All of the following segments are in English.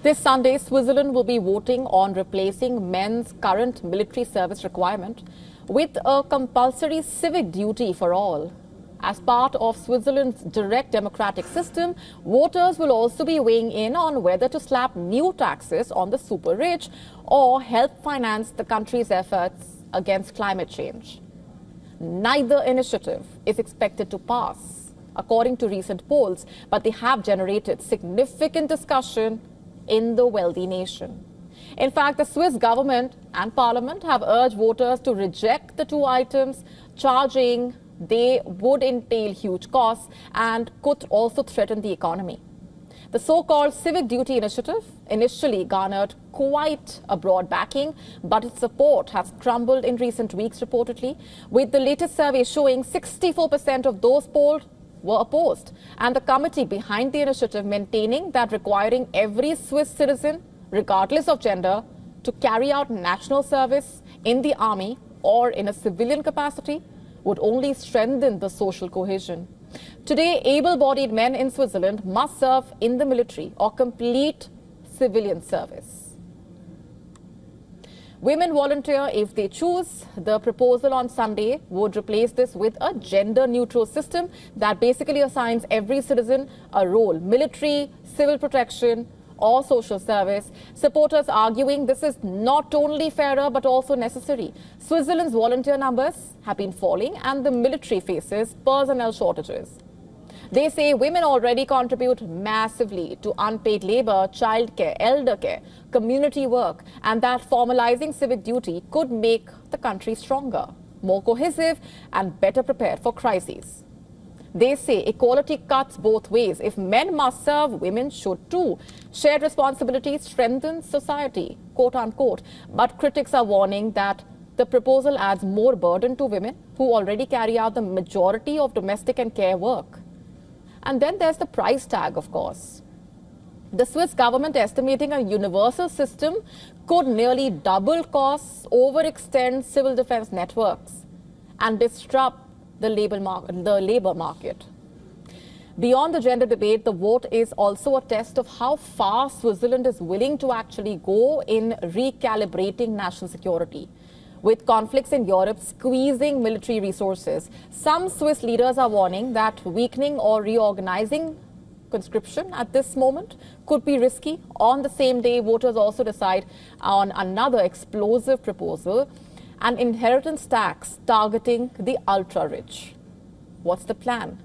This Sunday, Switzerland will be voting on replacing men's current military service requirement with a compulsory civic duty for all. As part of Switzerland's direct democratic system, voters will also be weighing in on whether to slap new taxes on the super rich or help finance the country's efforts against climate change. Neither initiative is expected to pass, according to recent polls, but they have generated significant discussion in the wealthy nation. In fact, the Swiss government and parliament have urged voters to reject the two items, charging they would entail huge costs and could also threaten the economy. The so-called civic duty initiative initially garnered quite a broad backing, but its support has crumbled in recent weeks reportedly, with the latest survey showing 64% of those polled were opposed, and the committee behind the initiative maintaining that requiring every Swiss citizen, regardless of gender, to carry out national service in the army or in a civilian capacity would only strengthen the social cohesion. Today, able-bodied men in Switzerland must serve in the military or complete civilian service. Women volunteer if they choose. The proposal on Sunday would replace this with a gender-neutral system that basically assigns every citizen a role: military, civil protection, or social service. Supporters arguing this is not only fairer but also necessary. Switzerland's volunteer numbers have been falling and the military faces personnel shortages. They say women already contribute massively to unpaid labor, childcare, elder care, community work, and that formalizing civic duty could make the country stronger, more cohesive, and better prepared for crises. They say equality cuts both ways. If men must serve, women should too. Shared responsibility strengthens society, quote unquote. But critics are warning that the proposal adds more burden to women who already carry out the majority of domestic and care work. And then there's the price tag, of course. The Swiss government estimating a universal system could nearly double costs, overextend civil defense networks, and disrupt the labor market. Beyond the gender debate, the vote is also a test of how far Switzerland is willing to actually go in recalibrating national security. With conflicts in Europe squeezing military resources, some Swiss leaders are warning that weakening or reorganizing conscription at this moment could be risky. On the same day, voters also decide on another explosive proposal: an inheritance tax targeting the ultra-rich. What's the plan?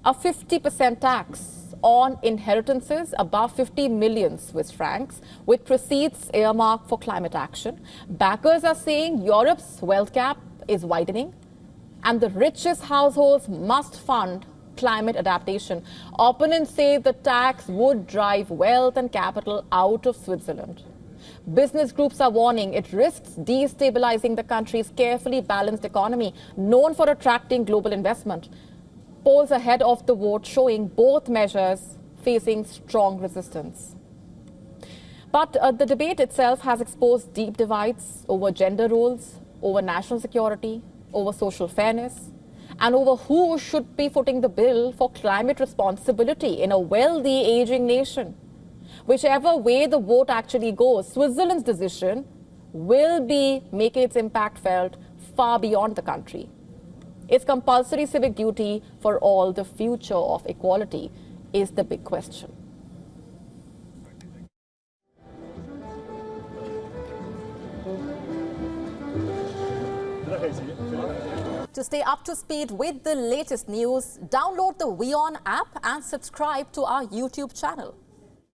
A 50% tax on inheritances above 50 million Swiss francs, with proceeds earmarked for climate action. Backers are saying Europe's wealth gap is widening and the richest households must fund climate adaptation. Opponents say the tax would drive wealth and capital out of Switzerland. Business groups are warning it risks destabilizing the country's carefully balanced economy, known for attracting global investment. Polls ahead of the vote showing both measures facing strong resistance. But the debate itself has exposed deep divides over gender roles, over national security, over social fairness, and over who should be footing the bill for climate responsibility in a wealthy, aging nation. Whichever way the vote actually goes, Switzerland's decision will be making its impact felt far beyond the country. Is compulsory civic duty for all the future of equality is the big question. To stay up to speed with the latest news, download the WION app and subscribe to our YouTube channel.